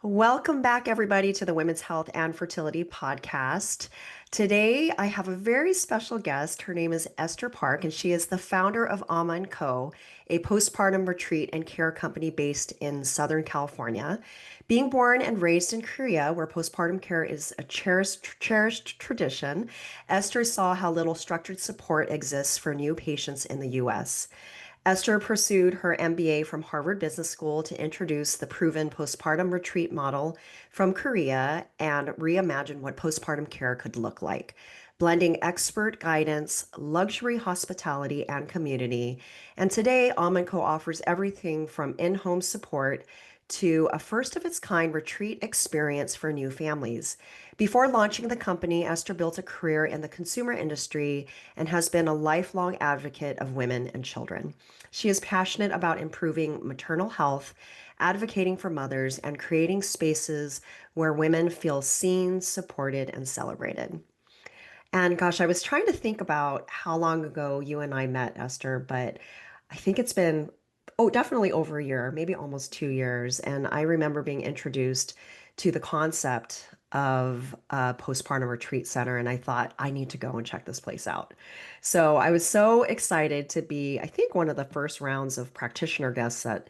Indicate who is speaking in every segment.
Speaker 1: Welcome back, everybody, to the Women's Health and Fertility Podcast. Today, I have a very special guest. Her name is Esther Park, and she is the founder of Ahma Co, a postpartum retreat and care company based in Southern California. Being born and raised in Korea, where postpartum care is a cherished tradition, Esther saw how little structured support exists for new patients in the U.S. Esther pursued her MBA from Harvard Business School to introduce the proven postpartum retreat model from Korea and reimagine what postpartum care could look like, blending expert guidance, luxury hospitality, and community. And today, Almond Co offers everything from in-home support to a first of its kind retreat experience for new families. Before launching the company, Esther built a career in the consumer industry and has been a lifelong advocate of women and children. She is passionate about improving maternal health, advocating for mothers, and creating spaces where women feel seen, supported, and celebrated. And gosh, I was trying to think about how long ago you and I met, Esther, but I think it's been, oh, definitely over a year, maybe almost 2 years. And I remember being introduced to the concept of a postpartum retreat center, and I thought, I need to go and check this place out. So I was so excited to be, I think, one of the first rounds of practitioner guests that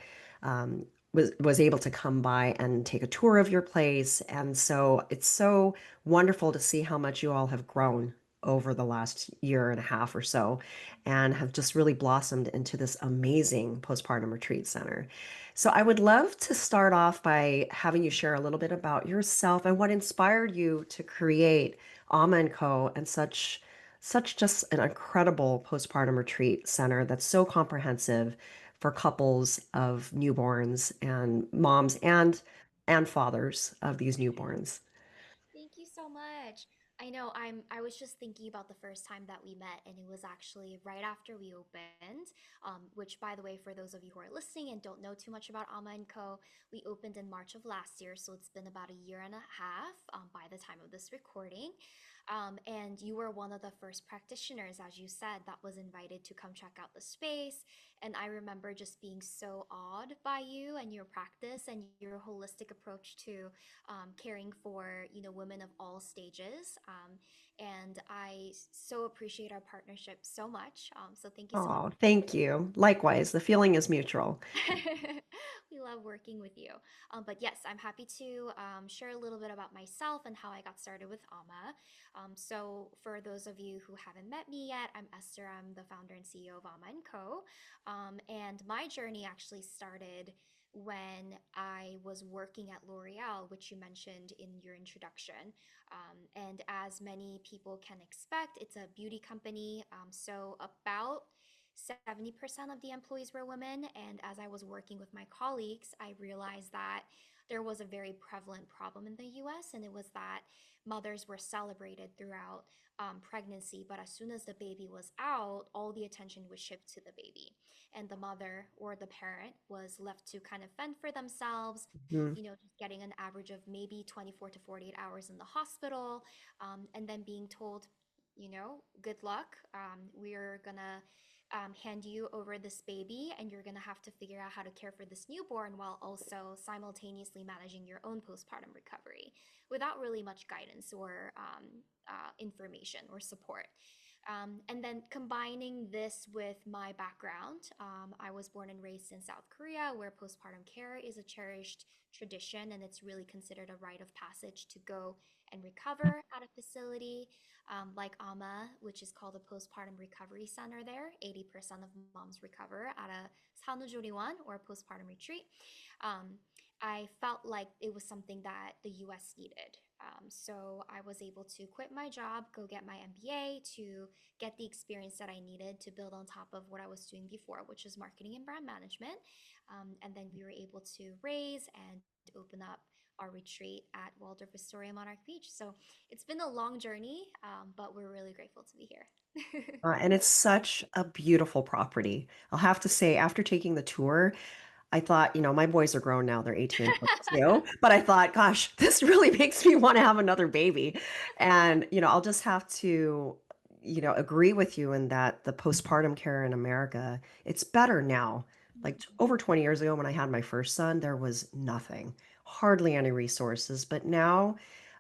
Speaker 1: was able to come by and take a tour of your place. And so it's so wonderful to see how much you all have grown over the last year and a half or so and have just really blossomed into this amazing postpartum retreat center. So I would love to start off by having you share a little bit about yourself and what inspired you to create Alma & Co. and such just an incredible postpartum retreat center that's so comprehensive for couples of newborns and moms and fathers of these newborns.
Speaker 2: Thank you so much. I know I was just thinking about the first time that we met, and it was actually right after we opened, which, by the way, for those of you who are listening and don't know too much about Alma and Co, we opened in March of last year, so it's been about a year and a half by the time of this recording. And you were one of the first practitioners, as you said, that was invited to come check out the space. And I remember just being so awed by you and your practice and your holistic approach to caring for women of all stages. And I so appreciate our partnership so much. So thank you so much.
Speaker 1: Oh, thank you. Likewise, the feeling is mutual.
Speaker 2: We love working with you. But yes, I'm happy to share a little bit about myself and how I got started with Alma. So, for those of you who haven't met me yet, I'm Esther. I'm the founder and CEO of Alma Co. And my journey actually started when I was working at L'Oreal, which you mentioned in your introduction. And as many people can expect, it's a beauty company. So, about 70% of the employees were women. And as I was working with my colleagues, I realized that there was a very prevalent problem in the US, and it was that mothers were celebrated throughout pregnancy. But as soon as the baby was out, all the attention was shifted to the baby. And the mother or the parent was left to kind of fend for themselves,
Speaker 1: Mhm.
Speaker 2: just getting an average of maybe 24 to 48 hours in the hospital, and then being told, good luck. We're gonna hand you over this baby, and you're gonna have to figure out how to care for this newborn while also simultaneously managing your own postpartum recovery without really much guidance or information or support. And then combining this with my background, I was born and raised in South Korea, where postpartum care is a cherished tradition and it's really considered a rite of passage to go and recover at a facility like AMA, which is called a postpartum recovery center there. 80% of moms recover at a 산후조리원 or postpartum retreat. Um, I felt like it was something that the US needed. So I was able to quit my job, go get my MBA to get the experience that I needed to build on top of what I was doing before, which is marketing and brand management. And then we were able to raise and open up our retreat at Waldorf Astoria Monarch Beach. So it's been a long journey, but we're really grateful to be here.
Speaker 1: And it's such a beautiful property. I'll have to say, after taking the tour, I thought, my boys are grown now, they're 18 and 22, but I thought, gosh, this really makes me want to have another baby. And, I'll just have to, agree with you in that the postpartum care in America, it's better now Like
Speaker 2: Mhm.
Speaker 1: over 20 years ago when I had my first son, there was nothing, hardly any resources. But now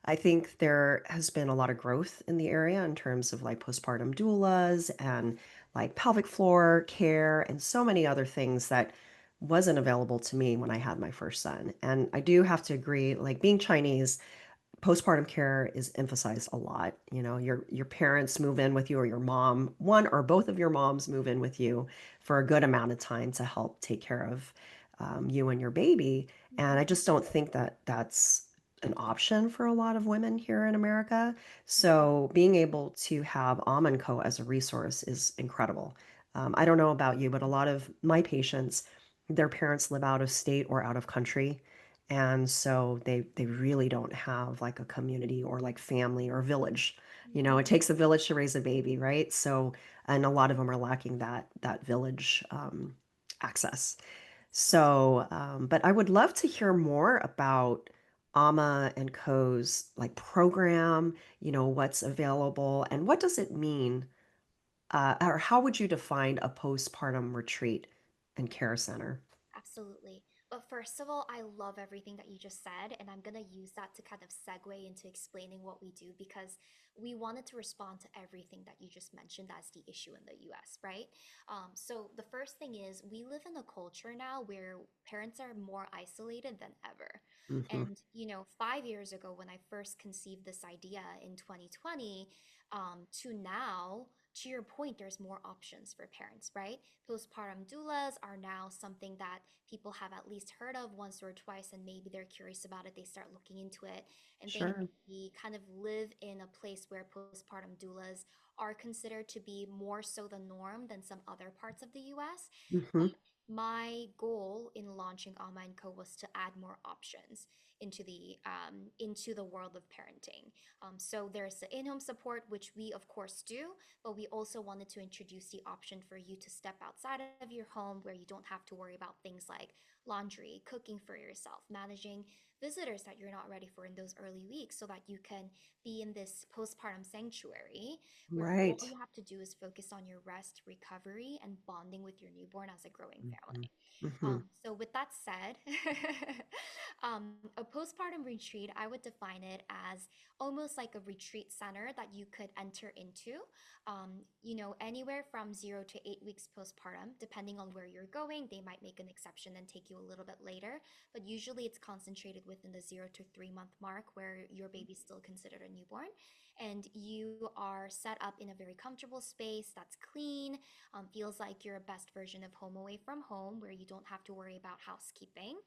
Speaker 1: I think there has been a lot of growth in the area in terms of like postpartum doulas and like pelvic floor care and so many other things that wasn't available to me when I had my first son. And I do have to agree, like being Chinese, postpartum care is emphasized a lot. You know, your parents move in with you, or your mom, one or both of your moms move in with you for a good amount of time to help take care of you and your baby. And I
Speaker 2: Mhm.
Speaker 1: just don't think that that's an option for a lot of women here in America.
Speaker 2: Mhm.
Speaker 1: So being able to have Almond Co as a resource is incredible. I don't know about you, but a lot of my patients, their parents live out of state or out of country. And so they really don't have like a community or like family or village. You know, it
Speaker 2: Mhm.
Speaker 1: takes a village to raise a baby, right? So, and a lot of them are lacking that village access. So, but I would love to hear more about Ama and Co's like program, you know, what's available and what does it mean, or how would you define a postpartum retreat and care center?
Speaker 2: Absolutely. But first of all, I love everything that you just said, and I'm going to use that to kind of segue into explaining what we do because we wanted to respond to everything that you just mentioned as the issue in the US, right? So the first thing is we live in a culture now where parents are more isolated than ever.
Speaker 1: Hmm.
Speaker 2: And, 5 years ago, when I first conceived this idea in 2020, to now, to your point, there's more options for parents, right? Postpartum doulas are now something that people have at least heard of once or twice, and maybe they're curious about it. They start looking into it, and
Speaker 1: Sure.
Speaker 2: they kind of live in a place where postpartum doulas are considered to be more so the norm than some other parts of the US.
Speaker 1: Hmm.
Speaker 2: My goal in launching Online Co was to add more options into the world of parenting. So there's the in-home support, which we of course do, but we also wanted to introduce the option for you to step outside of your home where you don't have to worry about things like laundry, cooking for yourself, managing visitors that you're not ready for in those early weeks, so that you can be in this postpartum sanctuary where all
Speaker 1: Right.
Speaker 2: you have to do is focus on your rest, recovery, and bonding with your newborn as a growing
Speaker 1: Mhm.
Speaker 2: family.
Speaker 1: Mhm.
Speaker 2: So with that said, a postpartum retreat, I would define it as almost like a retreat center that you could enter into, anywhere from 0 to 8 weeks postpartum, depending on where you're going. They might make an exception and take you a little bit later, but usually it's concentrated within the 0 to 3 month mark where your baby's still considered a newborn. And you are set up in a very comfortable space that's clean, feels like your best version of home away from home, where you don't have to worry about housekeeping.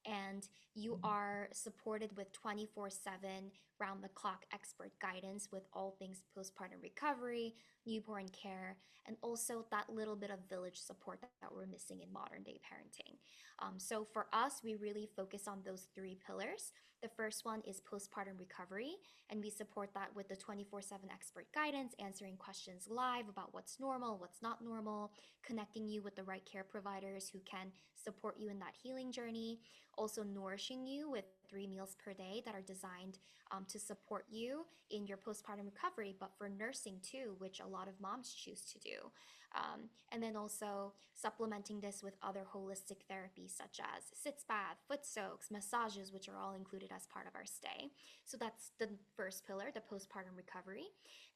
Speaker 2: And you are supported with 24/7 round the clock expert guidance with all things postpartum recovery, newborn care, and also that little bit of village support that we're missing in modern day parenting. So for us, we really focus on those three pillars. The first one is postpartum recovery, and we support that with the 24/7 expert guidance, answering questions live about what's normal, what's not normal, connecting you with the right care providers who can support you in that healing journey, also nourishing you with 3 meals per day that are designed to support you in your postpartum recovery, but for nursing too, which a lot of moms choose to do. And then also supplementing this with other holistic therapies such as sitz bath, foot soaks, massages, which are all included as part of our stay. So that's the first pillar, the postpartum recovery.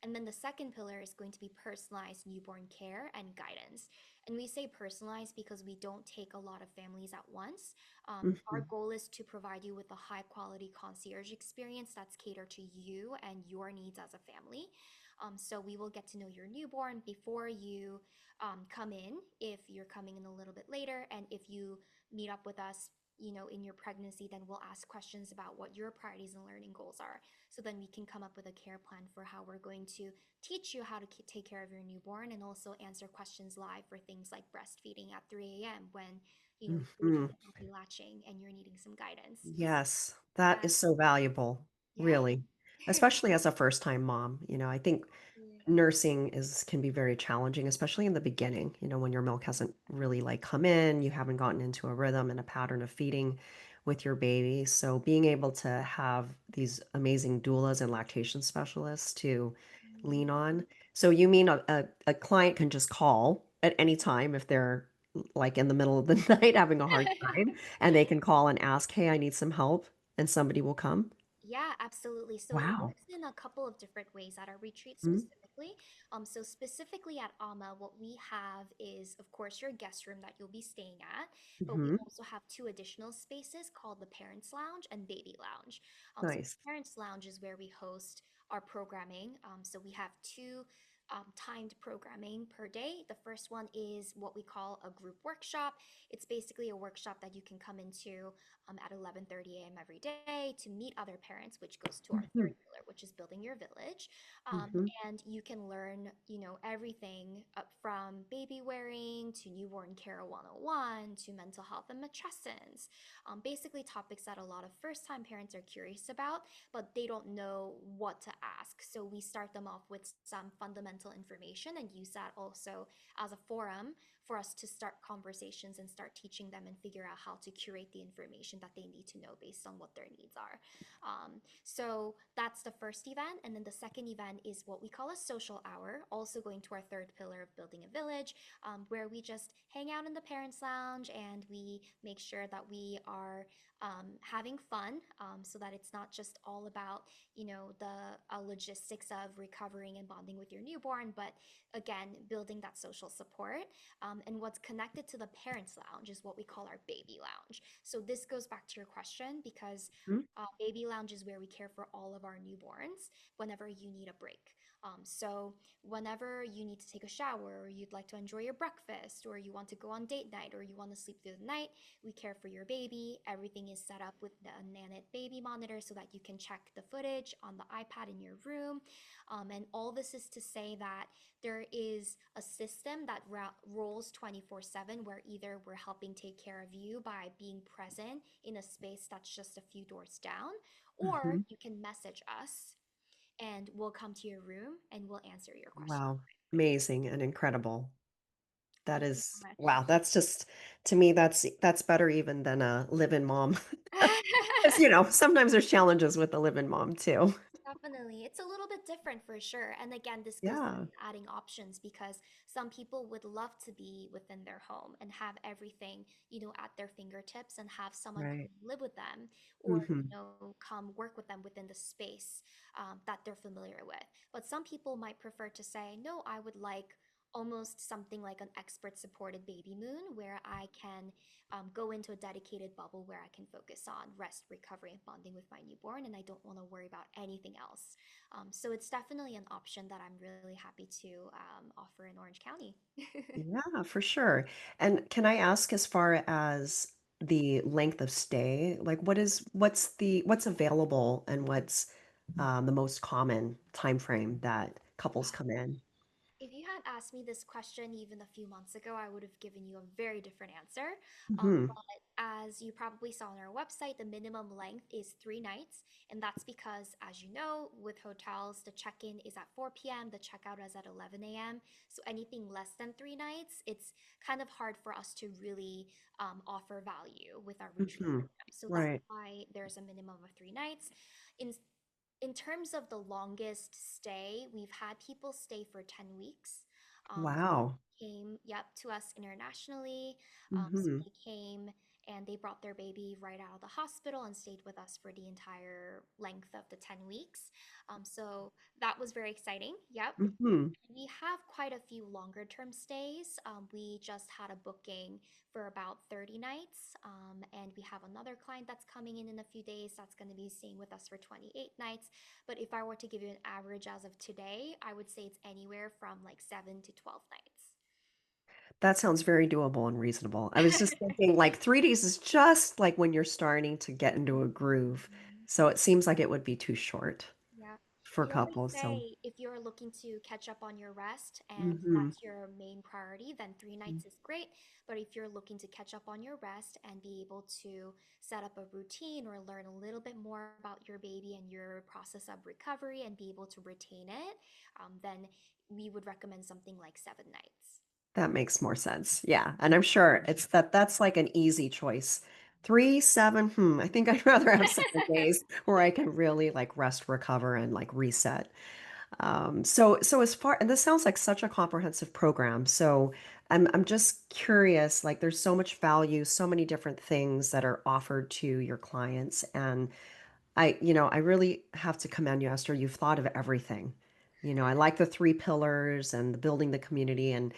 Speaker 2: And then the second pillar is going to be personalized newborn care and guidance. And we say personalized because we don't take a lot of families at once. Our
Speaker 1: Mhm.
Speaker 2: goal is to provide you with a high quality concierge experience that's catered to you and your needs as a family. So we will get to know your newborn before you come in, if you're coming in a little bit later, and if you meet up with us, in your pregnancy, then we'll ask questions about what your priorities and learning goals are. So then we can come up with a care plan for how we're going to teach you how to take care of your newborn and also answer questions live for things like breastfeeding at 3 a.m. when the baby
Speaker 1: Mhm.
Speaker 2: might not be latching and you're needing some guidance.
Speaker 1: Yes, that
Speaker 2: Yeah,
Speaker 1: is so valuable,
Speaker 2: yeah.
Speaker 1: really, especially as a first-time mom. You know, I think
Speaker 2: Absolutely.
Speaker 1: nursing is can be very challenging, especially in the beginning, you know, when your milk hasn't really like come in, you haven't gotten into a rhythm and a pattern of feeding with your baby. So being able to have these amazing doulas and lactation specialists to lean
Speaker 2: Mhm.
Speaker 1: on. So you mean a client can just call at any time if they're like in the middle of the night having a hard time, and they can call and ask, "Hey, I need some help," and somebody will come?
Speaker 2: Yeah, absolutely. So it
Speaker 1: Wow.
Speaker 2: works in a couple of different ways at our retreat
Speaker 1: Mhm.
Speaker 2: specifically. So specifically at Amma, what we have is, of course, your guest room that you'll be staying at, but we
Speaker 1: Mhm.
Speaker 2: also have two additional spaces called the Parents Lounge and Baby Lounge. So
Speaker 1: Nice.
Speaker 2: the Parents Lounge is where we host our programming. So we have two timed programming per day. The first one is what we call a group workshop. It's basically a workshop that you can come into at 11:30 a.m. every day to meet other parents, which goes to our third
Speaker 1: Mhm.
Speaker 2: pillar, which is building your village.
Speaker 1: Mhm.
Speaker 2: And you can learn, everything up from baby wearing to newborn care 101 to mental health and matrescence. Basically, topics that a lot of first time parents are curious about, but they don't know what to ask. So we start them off with some fundamental information and use that also as a forum for us to start conversations and start teaching them and figure out how to curate the information that they need to know based on what their needs are. So that's the first event. And then the second event is what we call a social hour, also going to our third pillar of building a village, where we just hang out in the parents' lounge and we make sure that we are having fun, so that it's not just all about, the logistics of recovering and bonding with your newborn, but again, building that social support. And what's connected to the parents' lounge is what we call our baby lounge. So this goes back to your question because
Speaker 1: Mhm.
Speaker 2: baby lounge is where we care for all of our newborns whenever you need a break. So whenever you need to take a shower, or you'd like to enjoy your breakfast, or you want to go on date night, or you want to sleep through the night, we care for your baby. Everything is set up with the Nanit baby monitor so that you can check the footage on the iPad in your room. And all this is to say that there is a system that rolls 24/7, where either we're helping take care of you by being present in a space that's just a few doors down, or
Speaker 1: Mhm.
Speaker 2: you can message us and we'll come to your room and we'll answer your question.
Speaker 1: Wow. Amazing and incredible. That
Speaker 2: Thank you so
Speaker 1: is
Speaker 2: much.
Speaker 1: wow, that's just to me, that's better even than a live-in mom. 'Cause, you know, sometimes there's challenges with the live-in mom too.
Speaker 2: Definitely. It's a little bit different for sure. And again, this goes back
Speaker 1: Yeah,
Speaker 2: to adding options because some people would love to be within their home and have everything, at their fingertips and have someone
Speaker 1: right.
Speaker 2: come live with them or,
Speaker 1: Mhm.
Speaker 2: come work with them within the space that they're familiar with. But some people might prefer to say, no, I would like almost something like an expert supported baby moon where I can go into a dedicated bubble where I can focus on rest, recovery, and bonding with my newborn, and I don't want to worry about anything else. So it's definitely an option that I'm really happy to offer in Orange County.
Speaker 1: Yeah, for sure. And can I ask as far as the length of stay, like what's available and what's the most common time frame that couples come in?
Speaker 2: If you had asked me this question even a few months ago, I would have given you a very different answer.
Speaker 1: Mhm.
Speaker 2: But as you probably saw on our website, the minimum length is 3 nights. And that's because, as you know, with hotels, the check in is at 4 p.m., the checkout is at 11 a.m. So anything less than 3 nights, it's kind of hard for us to really offer value with our retreat
Speaker 1: Mhm.
Speaker 2: program. So that's
Speaker 1: Right.
Speaker 2: why there's a minimum of 3 nights. In in terms of the longest stay, we've had people stay for 10 weeks.
Speaker 1: Wow.
Speaker 2: Came, yep, to us internationally. So
Speaker 1: Mhm.
Speaker 2: they came and they brought their baby right out of the hospital and stayed with us for the entire length of the 10 weeks. So that was very exciting. Yep.
Speaker 1: Mhm.
Speaker 2: We have quite a few longer term stays. We just had a booking for about 30 nights. And we have another client that's coming in a few days that's going to be staying with us for 28 nights. But if I were to give you an average as of today, I would say it's anywhere from like 7 to 12
Speaker 1: That sounds very doable and reasonable. I was just thinking like 3 days is just like when you're starting to get into a groove.
Speaker 2: nights.
Speaker 1: So it seems like it would be too short
Speaker 2: Yeah.
Speaker 1: for
Speaker 2: We always
Speaker 1: couples. So,
Speaker 2: say if you're looking to catch up on your rest and
Speaker 1: mhm.
Speaker 2: that's your main priority, then 3 nights is great. But if you're looking to catch up on your rest and be able to set up a routine or learn a little bit more about your baby and your process of recovery and be able to retain it, then we would recommend something like 7 nights.
Speaker 1: That makes more sense. Yeah, and I'm sure that's like an easy choice. 3, 7, I think I'd rather have 7 days where I can really, like, rest, recover, and, like, reset. So as far and this sounds like such a comprehensive program. So, I'm just curious, like there's so much value, so many different things that are offered to your clients. And I really have to commend you, Esther. You've thought of everything. I like the three pillars and the building the community and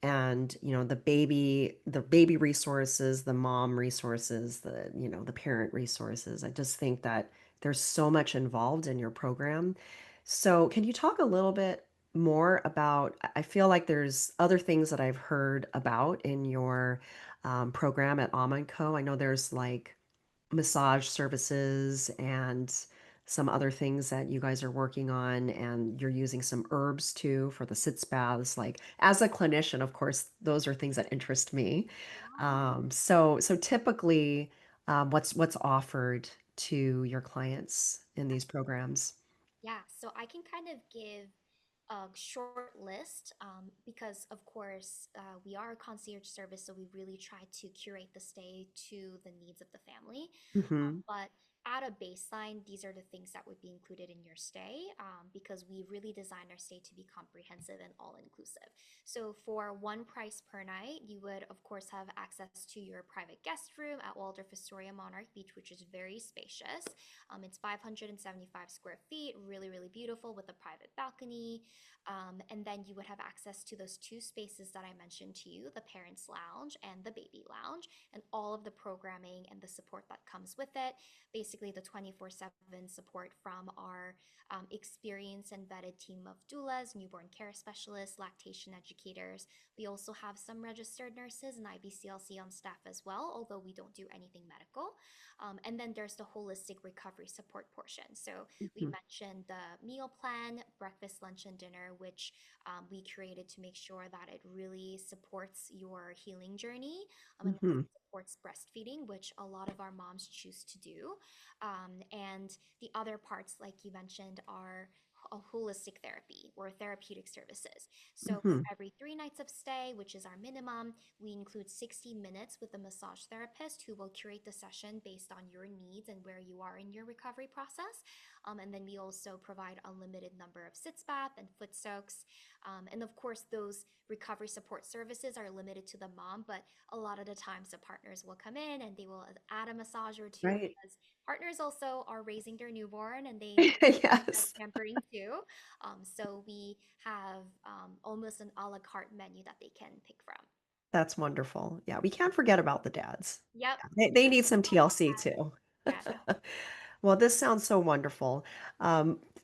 Speaker 1: the baby resources, the mom resources, the parent resources. I just think that there's so much involved in your program. So can you talk a little bit more about, I feel like there's other things that I've heard about in your program at Ahma Co. I know there's like massage services and some other things that you guys are working on, and you're using some herbs too for the sitz baths. Like as a clinician, of course, those are things that interest me.
Speaker 2: Yeah.
Speaker 1: So typically, what's offered to your clients in these programs?
Speaker 2: Yeah, so I can kind of give a short list because, of course, we are a concierge service, so we really try to curate the stay to the needs of the family.
Speaker 1: Hmm.
Speaker 2: But at a baseline, these are the things that would be included in your stay because we really design our stay to be comprehensive and all inclusive. So, for one price per night, you would, of course, have access to your private guest room at Waldorf Astoria Monarch Beach, which is very spacious. It's 575 square feet, really, really beautiful with a private balcony. And then you would have access to those two spaces that I mentioned to you, the parents' lounge and the baby lounge, and all of the programming and the support that comes with it. Basically, the 24/7 support from our experienced and vetted team of doulas, newborn care specialists, lactation educators. We also have some registered nurses and IBCLC on staff as well, although we don't do anything medical. And then there's the holistic recovery support portion. So we
Speaker 1: Hmm.
Speaker 2: mentioned the meal plan, breakfast, lunch, and dinner, which we created to make sure that it really supports your healing journey and also
Speaker 1: Hmm.
Speaker 2: supports breastfeeding, which a lot of our moms choose to do. And the other parts, like you mentioned, are a holistic therapy or therapeutic services. So for
Speaker 1: Hmm.
Speaker 2: every 3 nights of stay, which is our minimum, we include 60 minutes with a massage therapist who will curate the session based on your needs and where you are in your recovery process. And then we also provide a limited number of sitz bath and foot soaks. And of course, those recovery support services are limited to the mom, but a lot of the times the partners will come in and they will add a massage or two
Speaker 1: Right.
Speaker 2: because partners also are raising their newborn and they need that
Speaker 1: Yes.
Speaker 2: pampering too. So we have almost an a la carte menu that they can pick from.
Speaker 1: That's wonderful. Yeah, we can't forget about the dads.
Speaker 2: Yep.
Speaker 1: Yeah, they need some TLC too.
Speaker 2: Yes.
Speaker 1: Well, this sounds so wonderful.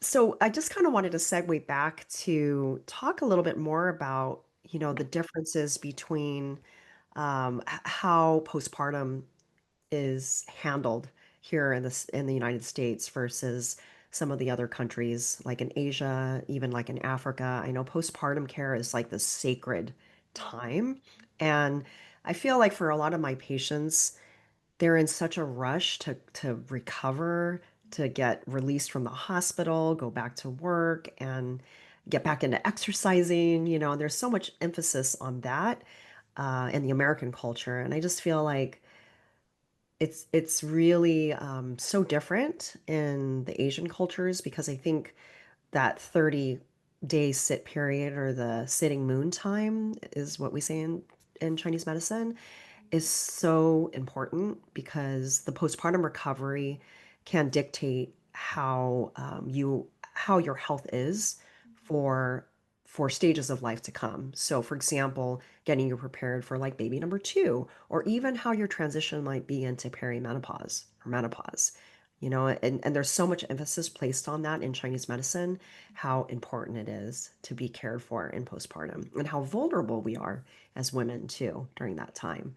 Speaker 1: So I just kind of wanted to segue back to talk a little bit more about, the differences between how postpartum is handled here in the United States versus some of the other countries, like in Asia, even like in Africa. I know postpartum care is like the sacred
Speaker 2: Mhm.
Speaker 1: time. And I feel like for a lot of my patients, they're in such a rush to recover, to get released from the hospital, go back to work, and get back into exercising. There's so much emphasis on that in the American culture, and I just feel like it's really so different in the Asian cultures because I think that 30-day sit period or the sitting moon time is what we say in Chinese medicine is so important because the postpartum recovery can dictate how your health is
Speaker 2: Mhm.
Speaker 1: for stages of life to come. So, for example, getting you prepared for like baby number two, or even how your transition might be into perimenopause or menopause. And there's so much emphasis placed on that in Chinese medicine, how important it is to be cared for in postpartum and how vulnerable we are as women too during that time.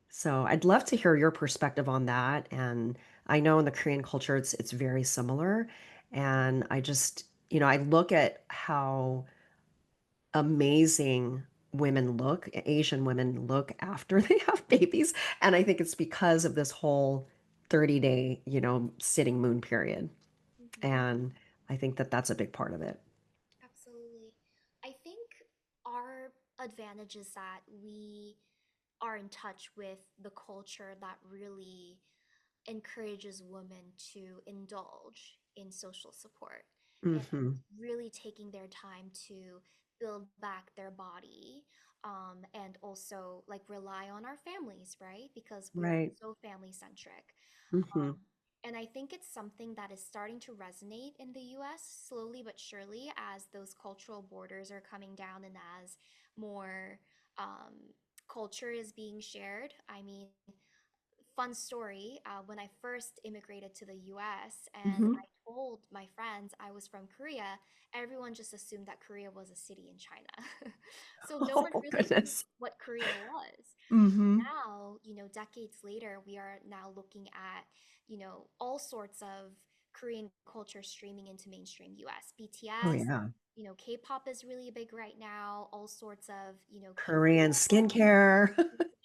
Speaker 1: So I'd love to hear your perspective on that. And I know in the Korean culture, it's very similar. And I just, I look at how amazing women look, Asian women look after they have babies. And I think it's because of this whole 30-day, sitting moon period.
Speaker 2: Mhm.
Speaker 1: And I think that that's a big part of it.
Speaker 2: Absolutely. I think our advantage is that we are in touch with the culture that really encourages women to indulge in social support and
Speaker 1: Hmm.
Speaker 2: really taking their time to build back their body and also like rely on our families, right? Because we are
Speaker 1: Right.
Speaker 2: so family centric.
Speaker 1: Hmm.
Speaker 2: And I think it's something that is starting to resonate in the US slowly but surely as those cultural borders are coming down and as more culture is being shared. I mean, fun story, when I first immigrated to the US and
Speaker 1: Hmm.
Speaker 2: I told my friends I was from Korea, everyone just assumed that Korea was a city in China. So no one
Speaker 1: Oh,
Speaker 2: really knew
Speaker 1: goodness.
Speaker 2: what Korea was.
Speaker 1: Hmm.
Speaker 2: Now, decades later, we are now looking at, all sorts of Korean culture streaming into mainstream US.
Speaker 1: Oh,
Speaker 2: BTS,
Speaker 1: yeah.
Speaker 2: K-pop is really big right now, all sorts of,
Speaker 1: Korean
Speaker 2: K-drama,
Speaker 1: skincare.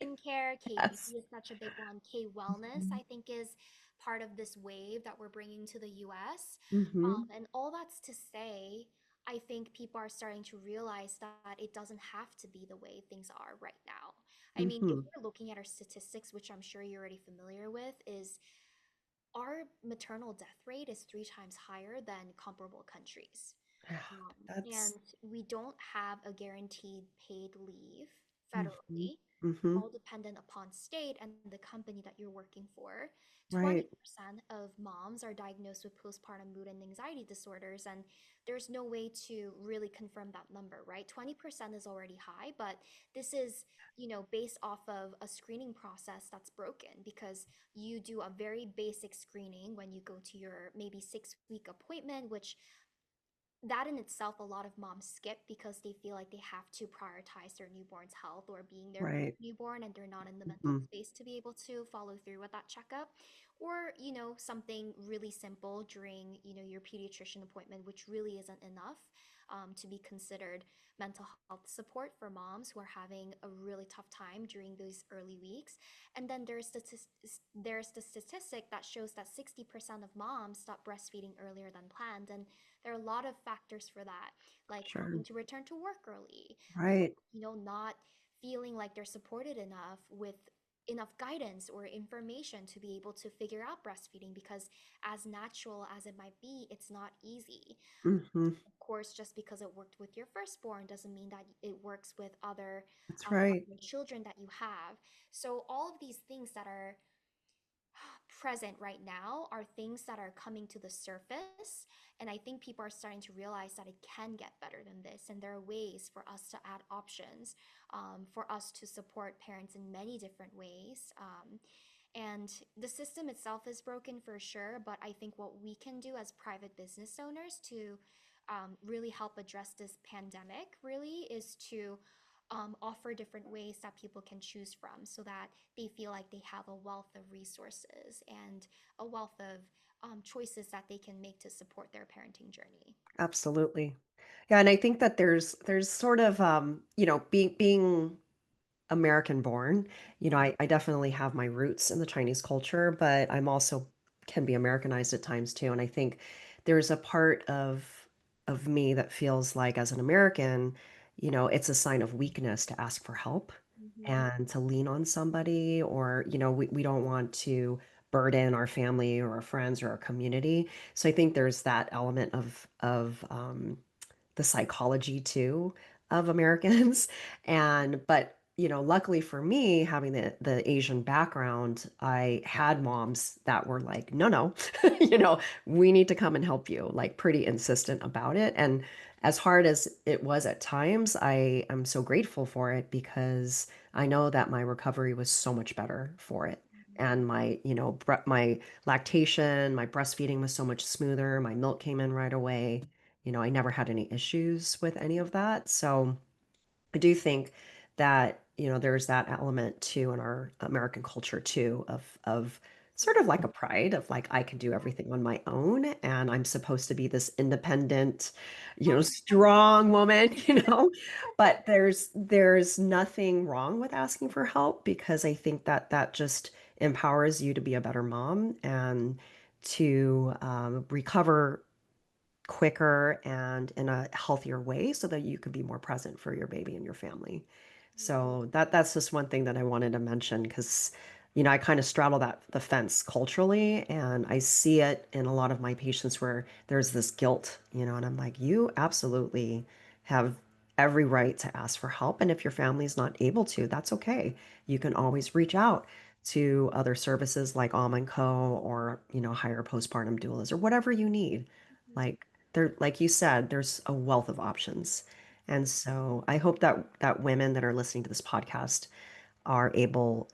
Speaker 2: skincare. K-beauty
Speaker 1: Yes.
Speaker 2: is such a big one. K-wellness, I think, is part of this wave that we're bringing to the US.
Speaker 1: Hmm.
Speaker 2: And all that's to say, I think people are starting to realize that it doesn't have to be the way things are right now. I mean, if
Speaker 1: Hmm.
Speaker 2: we're looking at our statistics, which I'm sure you're already familiar with, is our maternal death rate is 3 times higher than comparable countries. And
Speaker 1: That's.
Speaker 2: we don't have a guaranteed paid leave
Speaker 1: Hmm.
Speaker 2: federally,
Speaker 1: Hmm.
Speaker 2: all dependent upon state and the company that you're working for.
Speaker 1: Right.
Speaker 2: 20% of moms are diagnosed with postpartum mood and anxiety disorders, and there's no way to really confirm that number, right? 20% is already high, but this is, based off of a screening process that's broken because you do a very basic screening when you go to your maybe 6-week appointment, which that in itself a lot of moms skip because they feel like they have to prioritize their newborn's health or being there for
Speaker 1: Right.
Speaker 2: the newborn and they're not in the mental
Speaker 1: Hmm.
Speaker 2: space to be able to follow through with that checkup, or something really simple during your pediatrician appointment, which really isn't enough to be considered mental health support for moms who are having a really tough time during those early weeks. And then there's the statistic that shows that 60% of moms stop breastfeeding earlier than planned, and there are a lot of factors for that, like
Speaker 1: Sure.
Speaker 2: having to return to work early,
Speaker 1: Right.
Speaker 2: not feeling like they're supported enough with enough guidance or information to be able to figure out breastfeeding because as natural as it might be, it's not easy.
Speaker 1: Hmm.
Speaker 2: Of course, just because it worked with your firstborn doesn't mean that it works with
Speaker 1: That's right.
Speaker 2: other children that you have. So all of these things that are present right now are things that are coming to the surface. And I think people are starting to realize that it can get better than this. And there are ways for us to add options, for us to support parents in many different ways. And the system itself is broken for sure, but I think what we can do as private business owners to really help address this pandemic really is to offer different ways that people can choose from so that they feel like they have a wealth of resources and a wealth of choices that they can make to support their parenting journey.
Speaker 1: Absolutely. Yeah, and I think that there's sort of being American born. I definitely have my roots in the Chinese culture, but I'm also can be Americanized at times too. And I think there's a part of me that feels like as an American, it's a sign of weakness to ask for help
Speaker 2: Mm-hmm.
Speaker 1: and to lean on somebody, or we don't want to burden our family or our friends or our community. So I think there's that element of the psychology too of Americans. And but luckily for me, having the Asian background, I had moms that were like, no, no, we need to come and help you, like pretty insistent about it. And as hard as it was at times, I am so grateful for it because I know that my recovery was so much better for it. And my lactation, my breastfeeding was so much smoother. My milk came in right away. I never had any issues with any of that. So I do think that, there's that element too in our American culture too of sort of
Speaker 2: Absolutely.
Speaker 1: like a pride of like I can do
Speaker 2: Yeah.
Speaker 1: everything on my own and I'm supposed to be this independent,
Speaker 2: Yes.
Speaker 1: strong woman, But there's nothing wrong with asking for help because I think that that just empowers you to be a better mom and to recover quicker and in a healthier way so that you could be more present for your baby and your family.
Speaker 2: Absolutely.
Speaker 1: So that's just one thing that I wanted to mention because I kind of straddle the fence culturally and I see it in a lot of my patients where there's this guilt, and I'm like, you absolutely have every right to ask for help. And if your family's not able to, that's okay. You can always reach out to other services like Ahma Co or, hire postpartum doulas or whatever you need.
Speaker 2: Mhm.
Speaker 1: Like like you said, there's a wealth of options. And
Speaker 2: Absolutely.
Speaker 1: so I hope that women that are listening to this podcast are able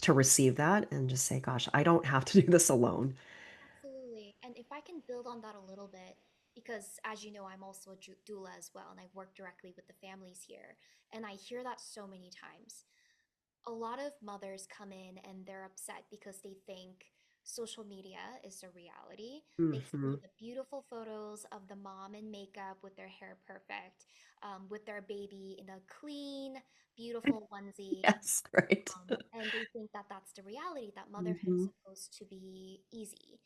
Speaker 1: to receive that and just say, gosh, I don't have to do this alone.
Speaker 2: Absolutely. And if I can build on that a little bit, because as you know, I'm also a doula as well, and I work directly with the families here. And I hear that so many times. A lot of mothers come in and they're upset because they think social media is a reality. They
Speaker 1: Hmm.
Speaker 2: see the beautiful photos of the mom in makeup with their hair perfect, with their baby in a clean, beautiful onesie.
Speaker 1: Yes, right.
Speaker 2: And they think that that's the reality, that motherhood is
Speaker 1: Hmm.
Speaker 2: supposed to be easy.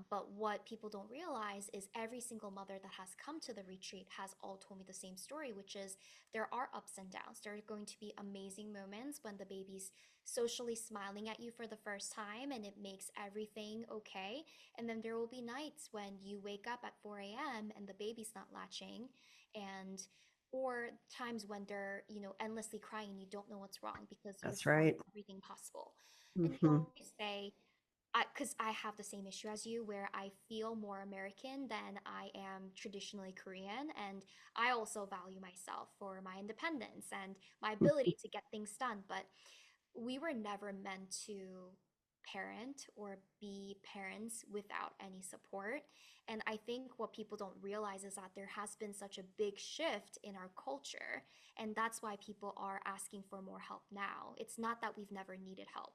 Speaker 2: But what people don't realize is every single mother that has come to the retreat has all told me the same story, which is there are ups and downs. There are going to be amazing moments when the baby's socially smiling at you for the first time and it makes everything okay. And then there will be nights when you wake up at 4 a.m. and the baby's not latching, and or times when they're, endlessly crying and you don't know what's wrong because you've
Speaker 1: That's
Speaker 2: tried
Speaker 1: right.
Speaker 2: everything possible. And they
Speaker 1: Hmm.
Speaker 2: always say, because I have the same issue as you, where I feel more American than I am traditionally Korean. And I also value myself for my independence and my ability to get things done. But we were never meant to parent or be parents without any support. And I think what people don't realize is that there has been such a big shift in our culture. And that's why people are asking for more help now. It's not that we've never needed help.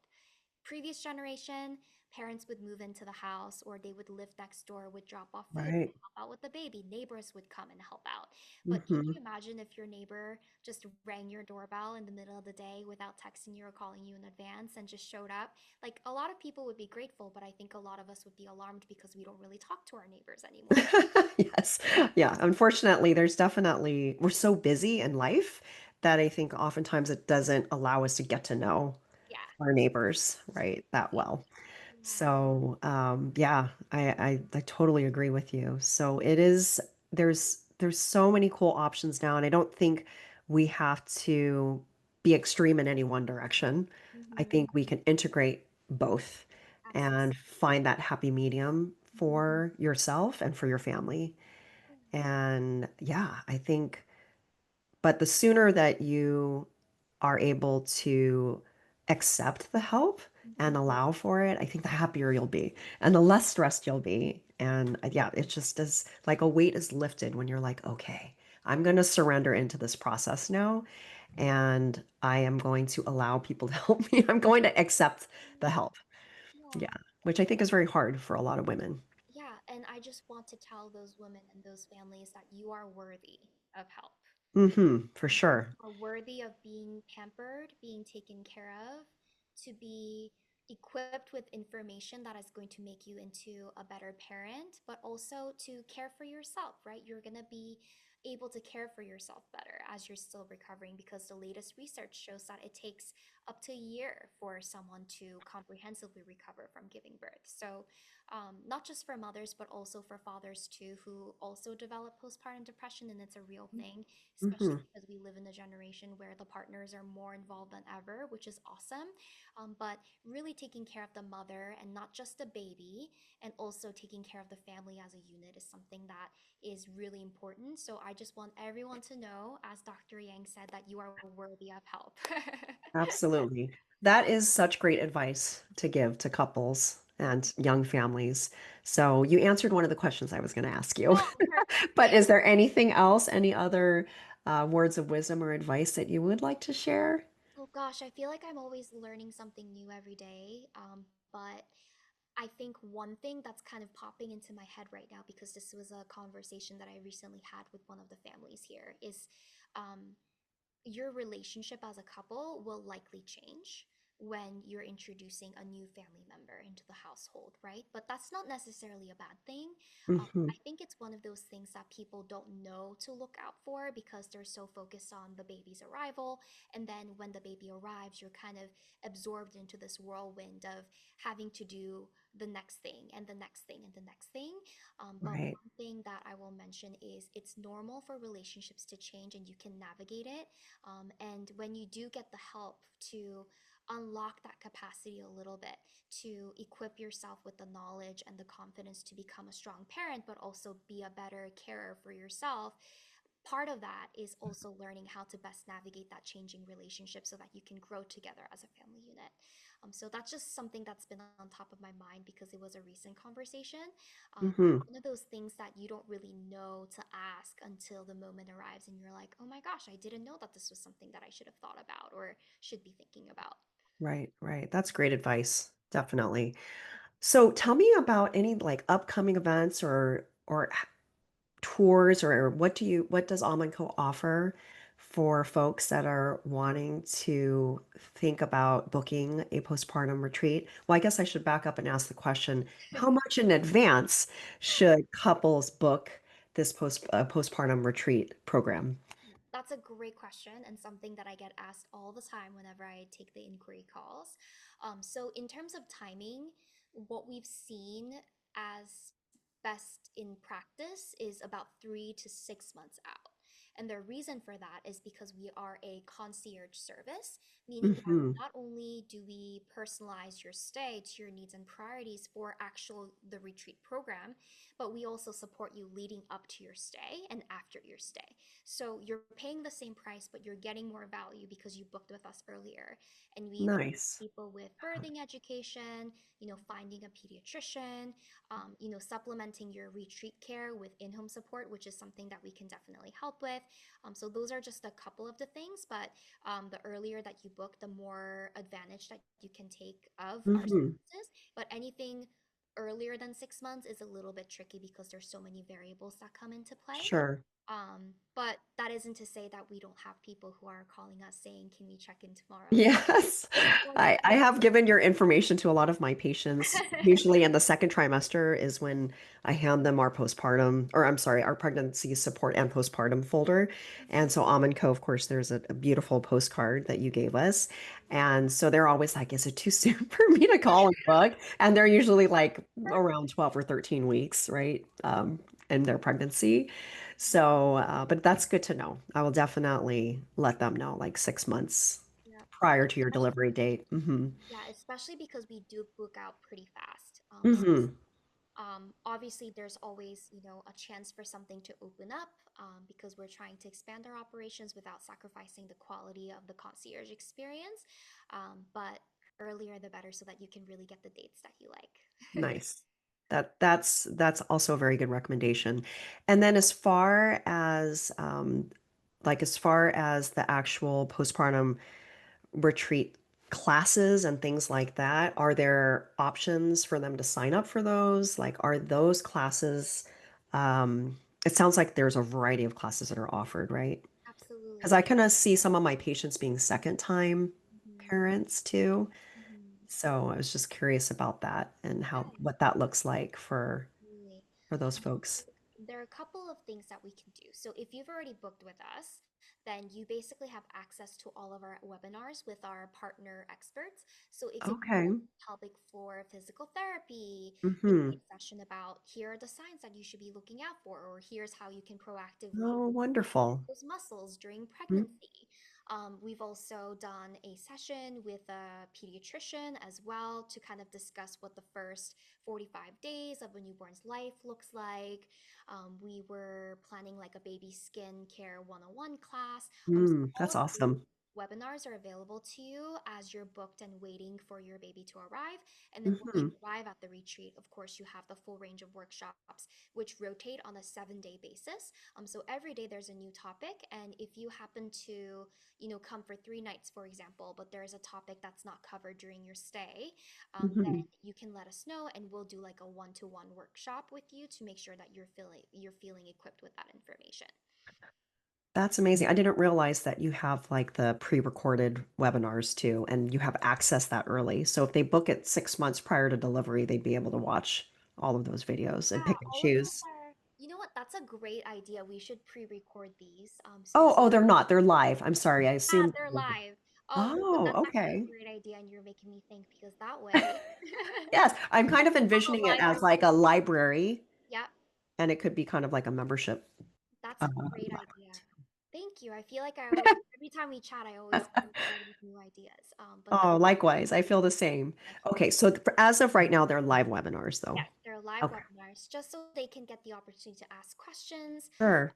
Speaker 2: Previous generation, parents would move into the house or they would live next door, would drop off food
Speaker 1: Right.
Speaker 2: and help out with the baby. Neighbors would come and help out. But can
Speaker 1: Hmm.
Speaker 2: you imagine if your neighbor just rang your doorbell in the middle of the day without texting you or calling you in advance and just showed up? Like, a lot of people would be grateful, but I think a lot of us would be alarmed because we don't really talk to our neighbors anymore.
Speaker 1: Yes. Yeah. Unfortunately, we're so busy in life that I think oftentimes it doesn't allow us to get to know
Speaker 2: Yeah.
Speaker 1: our neighbors, right, that well.
Speaker 2: Yeah.
Speaker 1: So, yeah, I totally agree with you. So it is there's so many cool options now, and I don't think we have to be extreme in any one direction. I
Speaker 2: Mm-hmm.
Speaker 1: think we can integrate both
Speaker 2: Absolutely.
Speaker 1: and find that happy medium for yourself and for your family. And yeah, I think but the sooner that you are able to accept the help and
Speaker 2: Mm-hmm.
Speaker 1: allow for it, I think the happier you'll be and the less stressed you'll be. And yeah, it just is like a weight is lifted when you're like, okay, I'm going to surrender into this process now. And I am going to allow people to help me. I'm going to accept the help.
Speaker 2: Yeah.
Speaker 1: Yeah, which I think is very hard for a lot of women.
Speaker 2: Yeah, and I just want to tell those women and those families that you are worthy of help.
Speaker 1: For
Speaker 2: You
Speaker 1: sure.
Speaker 2: are worthy of being pampered, being taken care of, to be equipped with information that is going to make you into a better parent, but also to care for yourself, right? You're going to be able to care for yourself better as you're still recovering, because the latest research shows that it takes up to a year for someone to comprehensively recover from giving birth. So, not just for mothers, but also for fathers too, who also develop postpartum depression, and it's a real thing, especially
Speaker 1: Hmm.
Speaker 2: because we live in a generation where the partners are more involved than ever, which is awesome. But really taking care of the mother and not just the baby, and also taking care of the family as a unit is something that is really important. So I just want everyone to know, as Dr. Yang said, that you are worthy of help.
Speaker 1: Absolutely. That is such great advice to give to couples and young families. So you answered one of the questions I was going to ask you.
Speaker 2: Oh, perfect.
Speaker 1: But is there anything else, any other words of wisdom or advice that you would like to share?
Speaker 2: Oh gosh, I feel like I'm always learning something new every day. But I think one thing that's kind of popping into my head right now, because this was a conversation that I recently had with one of the families here, is um, your relationship as a couple will likely change. when you're introducing a new family member into the household, right? But that's not necessarily a bad thing.
Speaker 1: Hmm.
Speaker 2: I think it's one of those things that people don't know to look out for because they're so focused on the baby's arrival. And then when the baby arrives, you're kind of absorbed into this whirlwind of having to do the next thing and the next thing and the next thing. But
Speaker 1: Right.
Speaker 2: one thing that I will mention is it's normal for relationships to change and you can navigate it. And when you do get the help to unlock that capacity a little bit, to equip yourself with the knowledge and the confidence to become a strong parent, but also be a better carer for yourself. Part of that is also learning how to best navigate that changing relationship so that you can grow together as a family unit. So that's just something that's been on top of my mind because it was a recent conversation.
Speaker 1: Hmm.
Speaker 2: One of those things that you don't really know to ask until the moment arrives and you're like, oh my gosh, I didn't know that this was something that I should have thought about or should be thinking about.
Speaker 1: Right, right. That's great advice. Definitely. So tell me about any like upcoming events or tours or what does Almond Co offer for folks that are wanting to think about booking a postpartum retreat? Well, I guess I should back up and ask the question, how much in advance should couples book this postpartum retreat program?
Speaker 2: That's a great question and something that I get asked all the time whenever I take the inquiry calls. So, in terms of timing, what we've seen as best in practice is about 3 to 6 months out. And the reason for that is because we are a concierge service, meaning that
Speaker 1: Hmm.
Speaker 2: not only do we personalize your stay to your needs and priorities for actual the retreat program, but we also support you leading up to your stay and after your stay. So you're paying the same price, but you're getting more value because you booked with us earlier. And we work with
Speaker 1: Nice.
Speaker 2: people with birthing education, finding a pediatrician, supplementing your retreat care with in-home support, which is something that we can definitely help with. So those are just a couple of the things, but the earlier that you book, the more advantage that you can take of our
Speaker 1: Hmm.
Speaker 2: services. But anything earlier than 6 months is a little bit tricky because there's so many variables that come into play.
Speaker 1: Sure.
Speaker 2: But that isn't to say that we don't have people who are calling us saying, "Can we check in tomorrow?"
Speaker 1: Yes.
Speaker 2: Or you
Speaker 1: I have given your information to a lot of my patients.
Speaker 2: can.
Speaker 1: Usually in the second trimester is when I hand them our postpartum, or I'm sorry, our pregnancy support and postpartum folder. And so Almond Co, of course, there's a beautiful postcard that you gave us. And so they're always like, is it too soon for me to call and book? And they're usually like around 12 or 13 weeks, right? In their pregnancy. So, but that's good to know. I will definitely let them know, like 6 months
Speaker 2: Yeah.
Speaker 1: prior to your
Speaker 2: Especially,
Speaker 1: delivery date. Hmm.
Speaker 2: yeah, especially because we do book out pretty fast.
Speaker 1: Hmm.
Speaker 2: Obviously, there's always, a chance for something to open up because we're trying to expand our operations without sacrificing the quality of the concierge experience. But earlier the better so that you can really get the dates that you like.
Speaker 1: Nice. That's also a very good recommendation. And then as far as the actual postpartum retreat classes and things like that, are there options for them to sign up for those? Like, are those classes, it sounds like there's a variety of classes that are offered, right? Because
Speaker 2: Absolutely.
Speaker 1: I kind of see some of my patients being second time
Speaker 2: Mhm,
Speaker 1: parents too.
Speaker 2: mhm.
Speaker 1: So I was just curious about that and
Speaker 2: Yeah,
Speaker 1: how what that looks like
Speaker 2: absolutely.
Speaker 1: for those
Speaker 2: Um,
Speaker 1: folks.
Speaker 2: there are a couple of things that we can do. So if you've already booked with us, then you basically have access to all of our webinars with our partner experts. So if it's
Speaker 1: Okay.
Speaker 2: a topic for physical therapy, maybe
Speaker 1: Mm-hmm.
Speaker 2: a session about here are the signs that you should be looking out for, or here's how you can proactively
Speaker 1: Oh, wonderful.
Speaker 2: those muscles during
Speaker 1: Mm-hmm.
Speaker 2: pregnancy. We've also done a session with a pediatrician as well to kind of discuss what the first 45 days of a newborn's life looks like. We were planning like a baby skin care 101 class. So
Speaker 1: Mm,
Speaker 2: all
Speaker 1: that's
Speaker 2: of these
Speaker 1: awesome.
Speaker 2: webinars are available to you as you're booked and waiting for your baby to arrive. And then once
Speaker 1: Mm-hmm.
Speaker 2: you arrive at the retreat, of course, you have the full range of workshops, which rotate on a 7-day basis. So every day there's a new topic, and if you happen to, come for 3 nights, for example, but there's a topic that's not covered during your stay, then
Speaker 1: Mm-hmm.
Speaker 2: you can let us know, and we'll do like a one-to-one workshop with you to make sure that you're feeling equipped with that information.
Speaker 1: That's amazing. I didn't realize that you have like the pre-recorded webinars too, and you have access that early. So if they book it 6 months prior to delivery, they'd be able to watch all of those videos and
Speaker 2: Yeah,
Speaker 1: pick and
Speaker 2: all of those
Speaker 1: choose.
Speaker 2: are, you know what? That's a great idea. We should pre-record these. So
Speaker 1: Oh, they're not. They're live. I'm sorry. I
Speaker 2: yeah,
Speaker 1: assumed.
Speaker 2: they're live. Oh, but
Speaker 1: Oh,
Speaker 2: that's actually
Speaker 1: okay.
Speaker 2: a great idea, and you're making me think because that way,
Speaker 1: Yes, I'm kind of
Speaker 2: all the
Speaker 1: envisioning it
Speaker 2: live
Speaker 1: as like a
Speaker 2: recordings.
Speaker 1: library,
Speaker 2: Yeah,
Speaker 1: and it could be kind of like a membership
Speaker 2: that's a great
Speaker 1: library
Speaker 2: idea. Too. Thank you. I feel like I always, every time we chat, I always come forward with new ideas. But that,
Speaker 1: Oh, likewise. I feel the same. Okay, so as of right now, they're live webinars, though.
Speaker 2: yes, they're live
Speaker 1: Okay.
Speaker 2: webinars just so they can get the opportunity to ask questions
Speaker 1: Sure.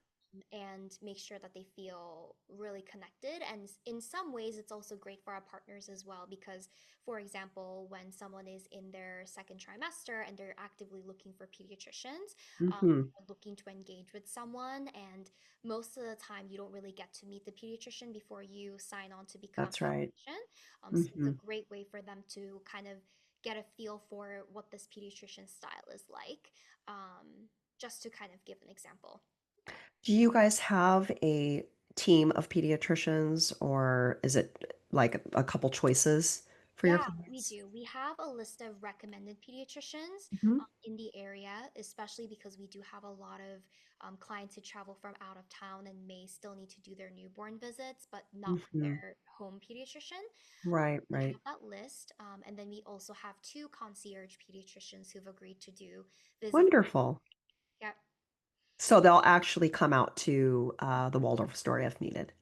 Speaker 2: and make sure that they feel really connected. And in some ways, it's also great for our partners as well, because, for example, when someone is in their second trimester and they're actively looking for pediatricians,
Speaker 1: Hmm.
Speaker 2: looking to engage with someone, and most of the time, you don't really get to meet the pediatrician before you sign on to become
Speaker 1: That's right.
Speaker 2: a patient. So it's a
Speaker 1: Hmm.
Speaker 2: great way for them to kind of get a feel for what this pediatrician style is like, just to kind of give an example.
Speaker 1: Do you guys have a team of pediatricians, or is it like a couple choices for your
Speaker 2: Yeah, we
Speaker 1: clients?
Speaker 2: do. We have a list of recommended pediatricians
Speaker 1: Hmm.
Speaker 2: in the area, especially because we do have a lot of clients who travel from out of town and may still need to do their newborn visits, but not with
Speaker 1: Hmm.
Speaker 2: their home pediatrician.
Speaker 1: Right,
Speaker 2: We
Speaker 1: right.
Speaker 2: have that list, and then we also have two concierge pediatricians who've agreed to do visits.
Speaker 1: Wonderful.
Speaker 2: Yeah,
Speaker 1: So they'll actually come out to the Waldorf Astoria if needed.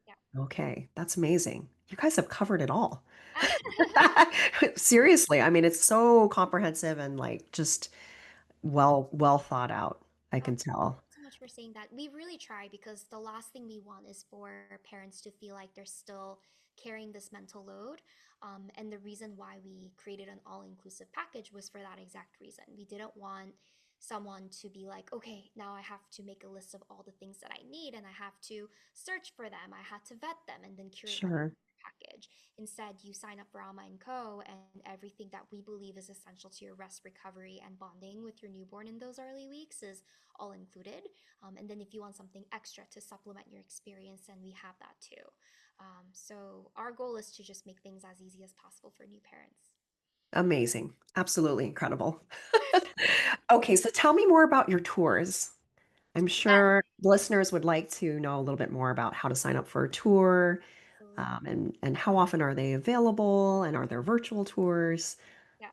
Speaker 2: yeah.
Speaker 1: Okay, that's amazing. You guys have covered it all.
Speaker 2: Thank
Speaker 1: Seriously, I mean, it's so comprehensive and like just well thought out. I
Speaker 2: Oh,
Speaker 1: can tell.
Speaker 2: thanks so much for saying that. We really try because the last thing we want is for parents to feel like they're still carrying this mental load. And the reason why we created an all-inclusive package was for that exact reason. We didn't want someone to be like, okay, now I have to make a list of all the things that I need and I have to search for them. I had to vet them and then curate my
Speaker 1: Sure.
Speaker 2: package. Instead, you sign up for Alma & Co. and everything that we believe is essential to your rest, recovery, and bonding with your newborn in those early weeks is all included. And then if you want something extra to supplement your experience, then we have that too. So our goal is to just make things as easy as possible for new parents.
Speaker 1: Amazing. Absolutely incredible. Okay, so tell me more about your tours. I'm
Speaker 2: Yeah,
Speaker 1: sure listeners would like to know a little bit more about how to sign up for a tour,
Speaker 2: absolutely.
Speaker 1: and how often are they available, and are there virtual tours?
Speaker 2: Yeah.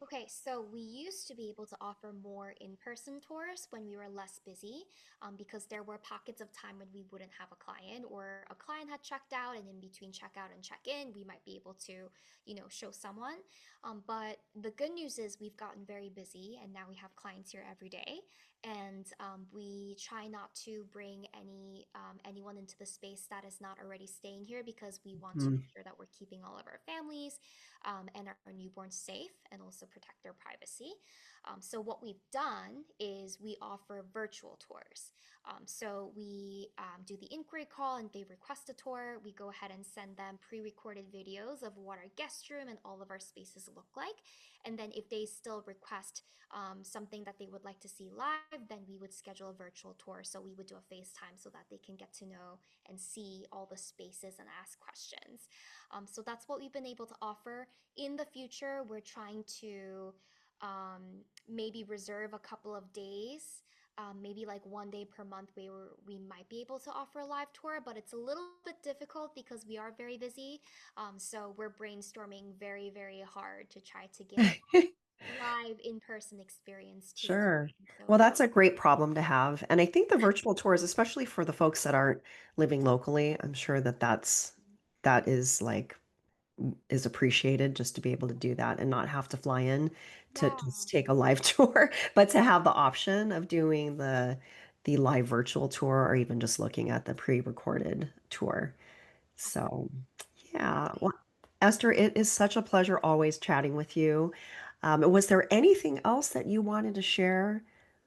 Speaker 2: Okay, so we used to be able to offer more in-person tours when we were less busy, because there were pockets of time when we wouldn't have a client or a client had checked out, and in between checkout and check-in, we might be able to, show someone. But the good news is we've gotten very busy, and now we have clients here every day, and we try not to bring anyone into the space that is not already staying here because we want to
Speaker 1: Hmm.
Speaker 2: make sure that we're keeping all of our families and our newborns safe and also protect their privacy. So, what we've done is we offer virtual tours. So, we do the inquiry call and they request a tour. We go ahead and send them pre recorded videos of what our guest room and all of our spaces look like. And then, if they still request something that they would like to see live, then we would schedule a virtual tour. So, we would do a FaceTime so that they can get to know and see all the spaces and ask questions. So that's what we've been able to offer. In the future, we're trying to maybe reserve a couple of days, maybe like 1 day per month, where we might be able to offer a live tour, but it's a little bit difficult because we are very busy. So we're brainstorming very, very hard to try to give live in-person experience to them.
Speaker 1: Sure. Well,
Speaker 2: So
Speaker 1: that's a great problem to have. And I think the virtual tours, especially for the folks that aren't living locally, I'm sure that that is like is appreciated just to be able to do that and not have to fly in to
Speaker 2: yeah,
Speaker 1: just take a live tour, but to have the option of doing the live virtual tour or even just looking at the pre-recorded tour. So, yeah.
Speaker 2: absolutely.
Speaker 1: Well, Esther, it is such a pleasure always chatting with you. Was there anything else that you wanted to share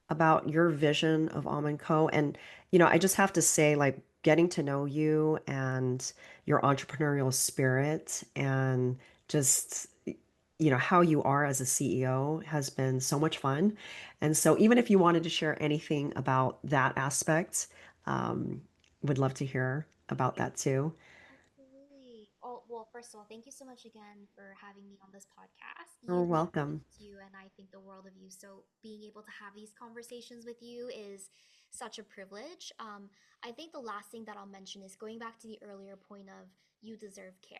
Speaker 1: about your vision of Almond Co? And, I just have to say, like, getting to know you and your entrepreneurial spirit and just, how you are as a CEO has been so much fun. And so, even if you wanted to share anything about that aspect, um, would love to hear about that too.
Speaker 2: Absolutely. Oh, well, first of all, thank you so much again for having me on this podcast.
Speaker 1: You're
Speaker 2: You know,
Speaker 1: welcome.
Speaker 2: you and I think the world of you. So being able to have these conversations with you is such a privilege. I think the last thing that I'll mention is going back to the earlier point of you deserve care.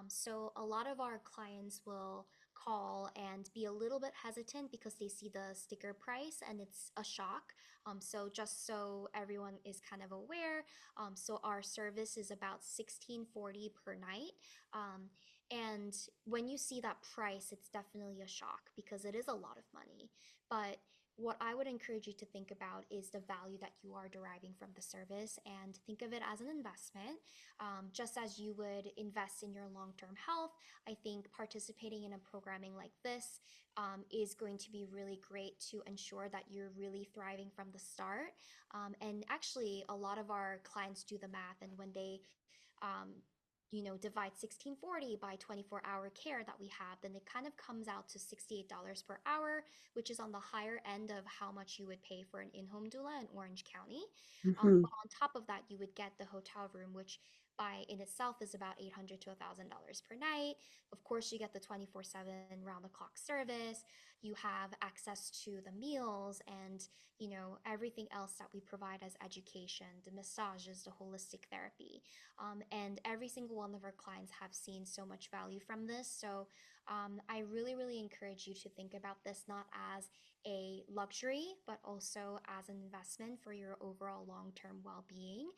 Speaker 2: So a lot of our clients will call and be a little bit hesitant because they see the sticker price and it's a shock. So just so everyone is kind of aware, so our service is about 1640 per night. Um, and when you see that price, it's definitely a shock because it is a lot of money. But what I would encourage you to think about is the value that you are deriving from the service and think of it as an investment. Just as you would invest in your long term health, I think participating in a programming like this is going to be really great to ensure that you're really thriving from the start. And actually, a lot of our clients do the math, and when they um, divide 1640 by 24-hour care that we have, then it kind of comes out to $68 per hour, which is on the higher end of how much you would pay for an in-home doula in Orange County.
Speaker 1: Hmm.
Speaker 2: But on top of that, you would get the hotel room, which by in itself is about $800 to $1,000 per night. Of course, you get the 24/7 round the clock service. You have access to the meals and everything else that we provide as education, the massages, the holistic therapy. And every single one of our clients have seen so much value from this. So I really, really encourage you to think about this not as a luxury, but also as an investment for your overall long term well being,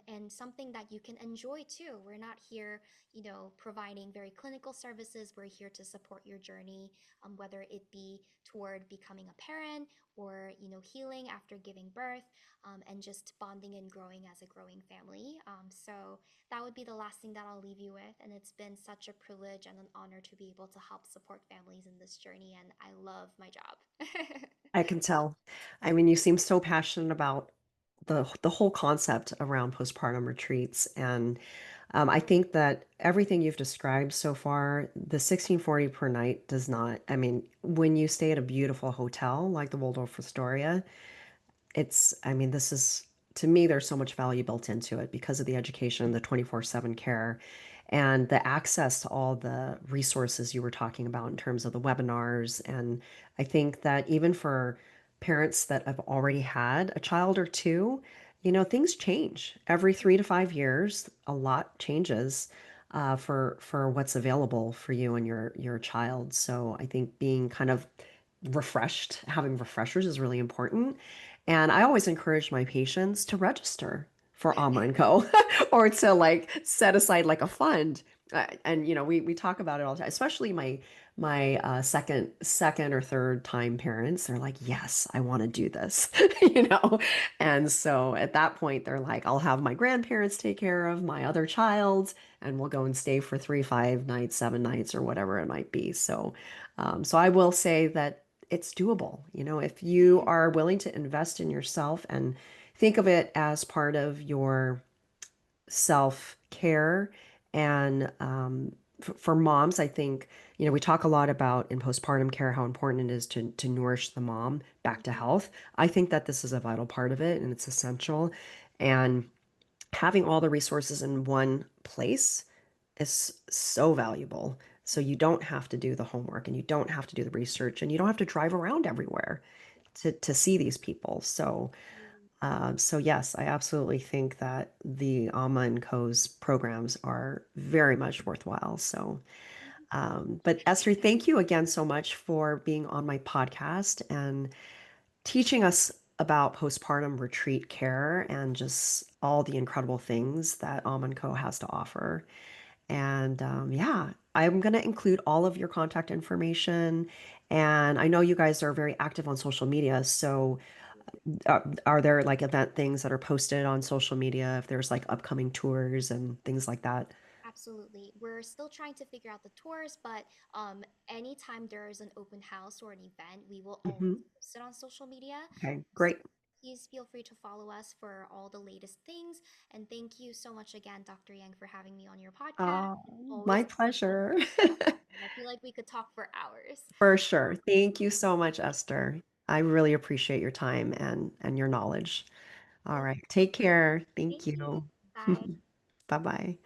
Speaker 2: and something that you can enjoy too. We're not here, providing very clinical services. We're here to support your journey, whether it be toward becoming a parent or, healing after giving birth, and just bonding and growing as a growing family. So that would be the last thing that I'll leave you with. And it's been such a privilege and an honor to be able to help support families in this journey. And I love my job.
Speaker 1: I can tell. I mean, you seem so passionate about the whole concept around postpartum retreats, and I think that everything you've described so far, the 1640 per night does not. I mean, when you stay at a beautiful hotel like the Waldorf Astoria, I mean, this is, to me, there's so much value built into it because of the education, the 24/7 care, and the access to all the resources you were talking about in terms of the webinars. And I think that even for parents that have already had a child or two, things change every 3 to 5 years. A lot changes for what's available for you and your child. So I think being kind of refreshed, having refreshers is really important. And I always encourage my patients to register for Ahma Co. or to like set aside like a fund. And we talk about it all the time, especially my second or third time parents. They're like, yes, I want to do this, you know. And so at that point, they're like, I'll have my grandparents take care of my other child, and we'll go and stay for 3, 5 nights, 7 nights, or whatever it might be. So I will say that it's doable. If you are willing to invest in yourself and think of it as part of your self-care. And for moms, I think, we talk a lot about in postpartum care how important it is to nourish the mom back to
Speaker 2: Mhm.
Speaker 1: health. I think that this is a vital part of it and it's essential. And having all the resources in one place is so valuable. So you don't have to do the homework and you don't have to do the research and you don't have to drive around everywhere to see these people. So yes, I absolutely think that the Amma and Co's programs are very much worthwhile. But Esther, thank you again so much for being on my podcast and teaching us about postpartum retreat care and just all the incredible things that Amma and Co has to offer. And yeah, I'm going to include all of your contact information. And I know you guys are very active on social media. So are there like event things that are posted on social media if there's like upcoming tours and things like that?
Speaker 2: Absolutely. We're still trying to figure out the tours, but anytime there is an open house or an event, we will always
Speaker 1: Hmm.
Speaker 2: post it on social media.
Speaker 1: Okay,
Speaker 2: So
Speaker 1: great.
Speaker 2: please feel free to follow us for all the latest things. And thank you so much again, Dr. Yang, for having me on your podcast.
Speaker 1: Oh,
Speaker 2: It's always
Speaker 1: my
Speaker 2: a pleasure.
Speaker 1: pleasure.
Speaker 2: I feel like we could talk for hours.
Speaker 1: For sure. Thank you so much, Esther. I really appreciate your time and your knowledge. All
Speaker 2: Well,
Speaker 1: right. Take care. Thank
Speaker 2: thank you.
Speaker 1: you.
Speaker 2: Bye.
Speaker 1: Bye bye.